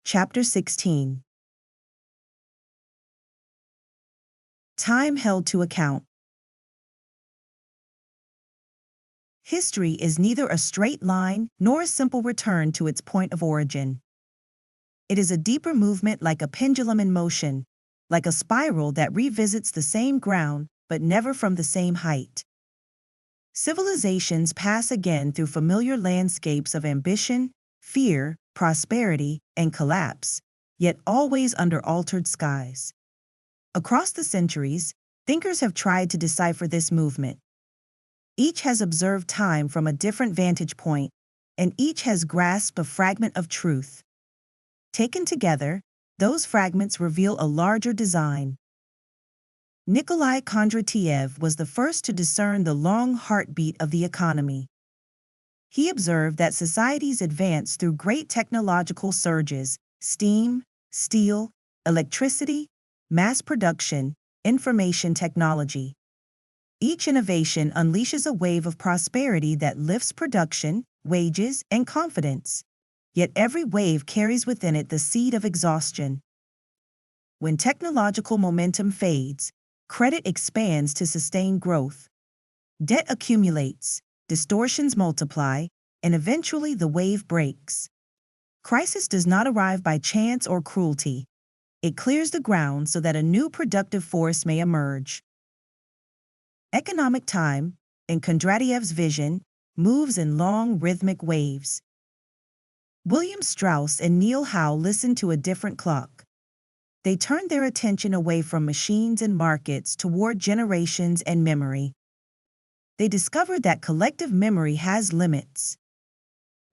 Chapter 16. Time held to account. History is neither a straight line nor a simple return to its point of origin. It is a deeper movement, like a pendulum in motion, like a spiral that revisits the same ground but never from the same height. Civilizations pass again through familiar landscapes of ambition, fear, prosperity, and collapse, yet always under altered skies. Across the centuries, thinkers have tried to decipher this movement. Each has observed time from a different vantage point, and each has grasped a fragment of truth. Taken together, those fragments reveal a larger design. Nikolai Kondratiev was the first to discern the long heartbeat of the economy. He observed that societies advance through great technological surges: steam, steel, electricity, mass production, information technology. Each innovation unleashes a wave of prosperity that lifts production, wages, and confidence. Yet every wave carries within it the seed of exhaustion. When technological momentum fades, credit expands to sustain growth. Debt accumulates, distortions multiply, and eventually the wave breaks. Crisis does not arrive by chance or cruelty. It clears the ground so that a new productive force may emerge. Economic time, in Kondratiev's vision, moves in long rhythmic waves. William Strauss and Neil Howe listened to a different clock. They turned their attention away from machines and markets toward generations and memory. They discovered that collective memory has limits.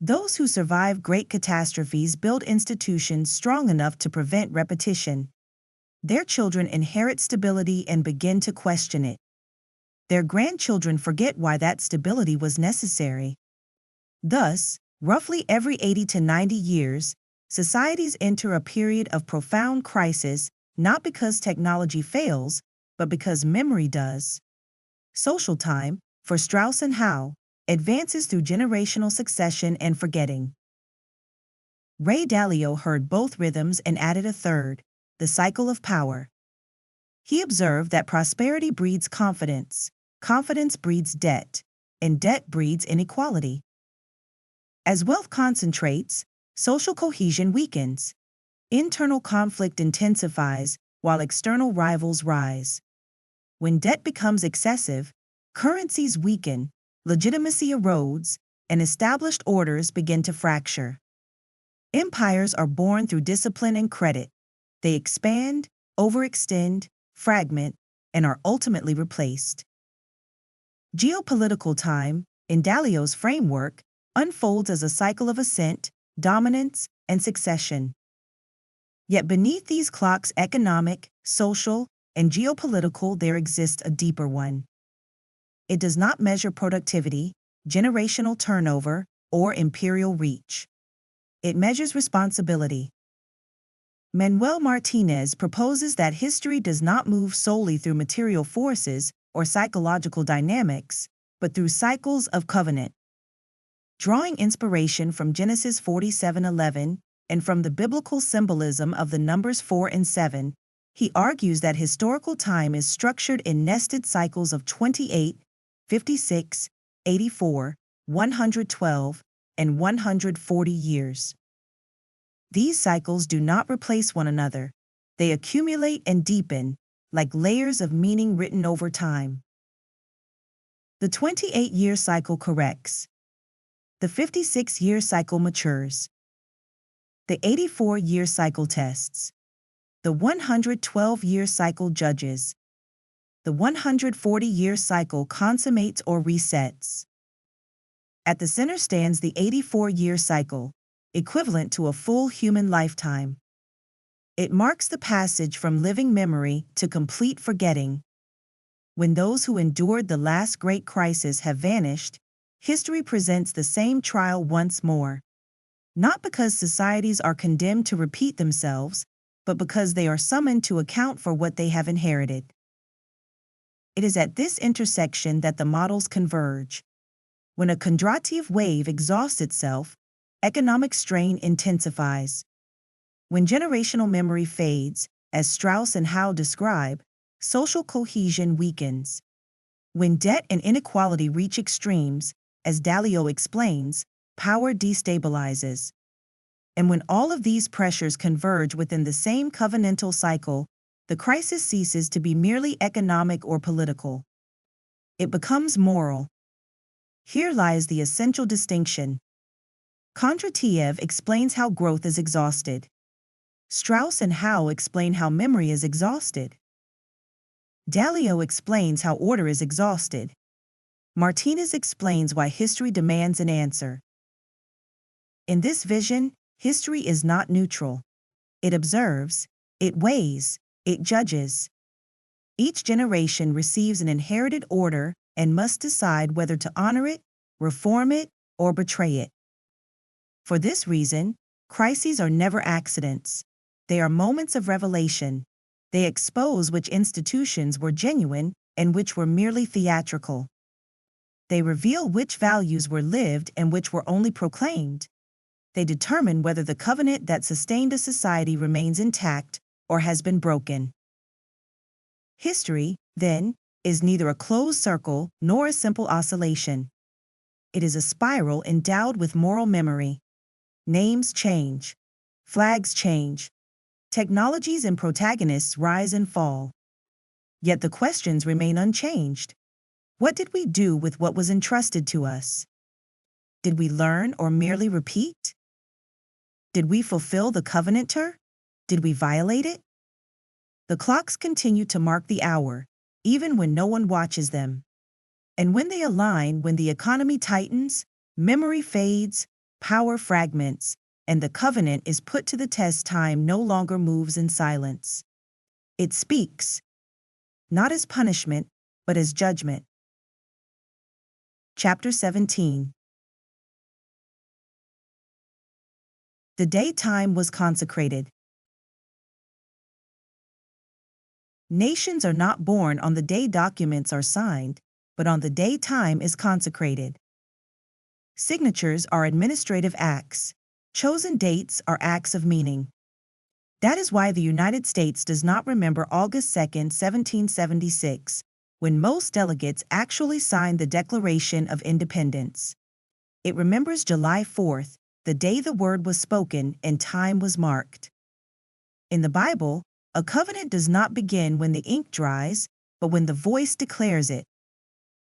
Those who survive great catastrophes build institutions strong enough to prevent repetition. Their children inherit stability and begin to question it. Their grandchildren forget why that stability was necessary. Thus, roughly every 80 to 90 years, societies enter a period of profound crisis, not because technology fails, but because memory does. Social time, for Strauss and Howe, advances through generational succession and forgetting. Ray Dalio heard both rhythms and added a third: the cycle of power. He observed that prosperity breeds confidence, confidence breeds debt, and debt breeds inequality. As wealth concentrates, social cohesion weakens. Internal conflict intensifies while external rivals rise. When debt becomes excessive, currencies weaken, legitimacy erodes, and established orders begin to fracture. Empires are born through discipline and credit. They expand, overextend, fragment, and are ultimately replaced. Geopolitical time, in Dalio's framework, unfolds as a cycle of ascent, dominance, and succession. Yet beneath these clocks, economic, social, and geopolitical, there exists a deeper one. It does not measure productivity, generational turnover, or imperial reach. It measures responsibility. Manuel Martinez proposes that history does not move solely through material forces or psychological dynamics, but through cycles of covenant. Drawing inspiration from Genesis 47:11 and from the biblical symbolism of the numbers 4 and 7, he argues that historical time is structured in nested cycles of 28, 56, 84, 112, and 140 years. These cycles do not replace one another. They accumulate and deepen, like layers of meaning written over time. The 28-year cycle corrects. The 56-year cycle matures. The 84-year cycle tests. The 112-year cycle judges. The 140-year cycle consummates or resets. At the center stands the 84-year cycle, equivalent to a full human lifetime. It marks the passage from living memory to complete forgetting. When those who endured the last great crisis have vanished, history presents the same trial once more. Not because societies are condemned to repeat themselves, but because they are summoned to account for what they have inherited. It is at this intersection that the models converge. When a Kondratiev wave exhausts itself, economic strain intensifies. When generational memory fades, as Strauss and Howe describe, social cohesion weakens. When debt and inequality reach extremes, as Dalio explains, power destabilizes. And when all of these pressures converge within the same covenantal cycle, the crisis ceases to be merely economic or political. It becomes moral. Here lies the essential distinction. Kondratiev explains how growth is exhausted. Strauss and Howe explain how memory is exhausted. Dalio explains how order is exhausted. Martínez explains why history demands an answer. In this vision, history is not neutral. It observes, it weighs, it judges. Each generation receives an inherited order and must decide whether to honor it, reform it, or betray it. For this reason, crises are never accidents. They are moments of revelation. They expose which institutions were genuine and which were merely theatrical. They reveal which values were lived and which were only proclaimed. They determine whether the covenant that sustained a society remains intact or has been broken. History, then, is neither a closed circle nor a simple oscillation. It is a spiral endowed with moral memory. Names change. Flags change. Technologies and protagonists rise and fall. Yet the questions remain unchanged. What did we do with what was entrusted to us? Did we learn or merely repeat? Did we fulfill the covenanter? Did we violate it? The clocks continue to mark the hour, even when no one watches them. And when they align, when the economy tightens, memory fades, power fragments, and the covenant is put to the test, time no longer moves in silence. It speaks, not as punishment, but as judgment. Chapter 17. The day time was consecrated. Nations are not born on the day documents are signed, but on the day time is consecrated. Signatures are administrative acts. Chosen dates are acts of meaning. That is why the United States does not remember August 2, 1776, when most delegates actually signed the Declaration of Independence. It remembers July 4th, the day the word was spoken and time was marked. In the Bible, a covenant does not begin when the ink dries, but when the voice declares it.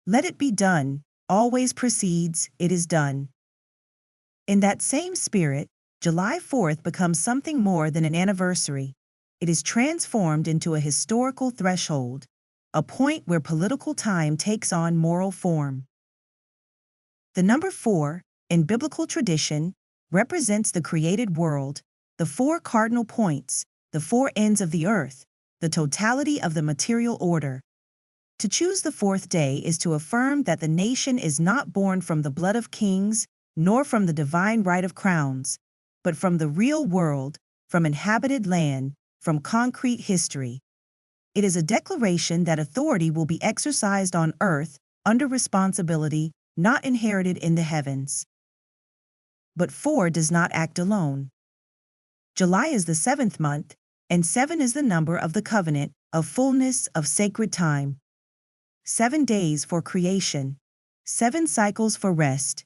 Let it be done, always precedes, it is done. In that same spirit, July 4th becomes something more than an anniversary. It is transformed into a historical threshold, a point where political time takes on moral form. The number 4, in biblical tradition, represents the created world, the 4 cardinal points, the 4 ends of the earth, the totality of the material order. To choose the 4th day is to affirm that the nation is not born from the blood of kings, nor from the divine right of crowns, but from the real world, from inhabited land, from concrete history. It is a declaration that authority will be exercised on earth, under responsibility, not inherited in the heavens. But 4 does not act alone. July is the 7th month, and 7 is the number of the covenant, of fullness, of sacred time. 7 days for creation. 7 cycles for rest.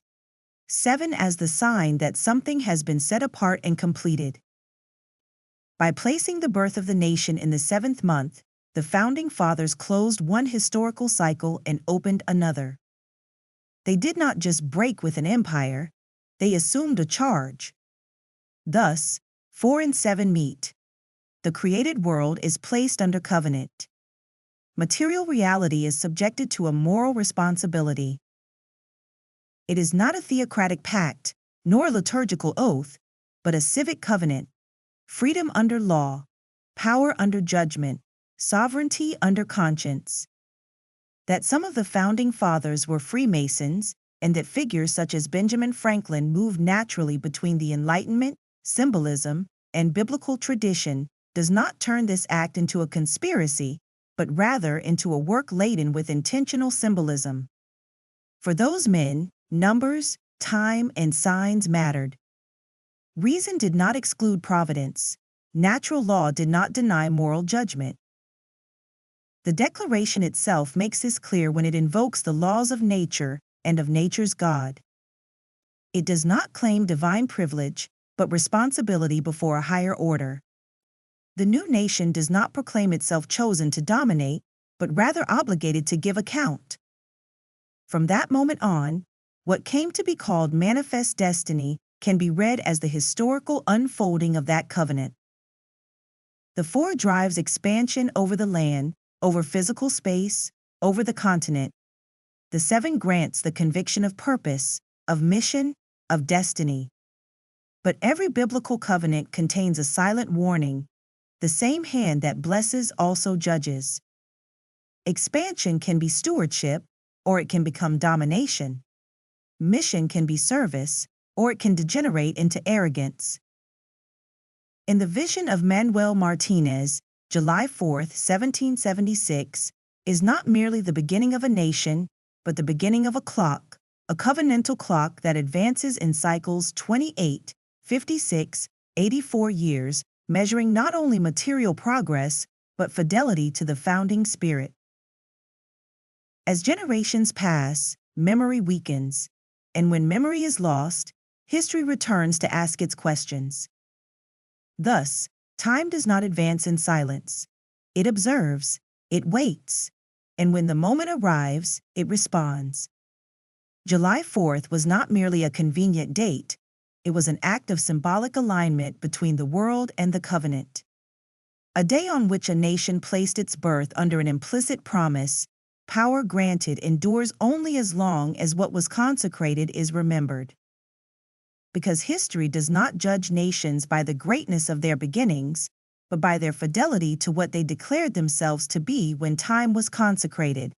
7 as the sign that something has been set apart and completed. By placing the birth of the nation in the 7th month, the Founding Fathers closed one historical cycle and opened another. They did not just break with an empire, they assumed a charge. Thus, 4 and 7 meet. The created world is placed under covenant. Material reality is subjected to a moral responsibility. It is not a theocratic pact, nor a liturgical oath, but a civic covenant. Freedom under law, power under judgment, sovereignty under conscience. That some of the Founding Fathers were Freemasons, and that figures such as Benjamin Franklin moved naturally between the Enlightenment, symbolism, and biblical tradition, does not turn this act into a conspiracy, but rather into a work laden with intentional symbolism. For those men, numbers, time, and signs mattered. Reason did not exclude providence. Natural law did not deny moral judgment. The Declaration itself makes this clear when it invokes the laws of nature and of nature's God. It does not claim divine privilege, but responsibility before a higher order. The new nation does not proclaim itself chosen to dominate, but rather obligated to give account. From that moment on, what came to be called manifest destiny can be read as the historical unfolding of that covenant. The 4 drives expansion over the land, over physical space, over the continent. The 7 grants the conviction of purpose, of mission, of destiny. But every biblical covenant contains a silent warning: the same hand that blesses also judges. Expansion can be stewardship, or it can become domination. Mission can be service, or it can degenerate into arrogance. In the vision of Manuel Martinez, July 4, 1776, is not merely the beginning of a nation, but the beginning of a clock, a covenantal clock that advances in cycles 28, 56, 84 years, measuring not only material progress, but fidelity to the founding spirit. As generations pass, memory weakens, and when memory is lost, history returns to ask its questions. Thus, time does not advance in silence. It observes, it waits, and when the moment arrives, it responds. July 4th was not merely a convenient date, it was an act of symbolic alignment between the world and the covenant. A day on which a nation placed its birth under an implicit promise: power granted endures only as long as what was consecrated is remembered. Because history does not judge nations by the greatness of their beginnings, but by their fidelity to what they declared themselves to be when time was consecrated.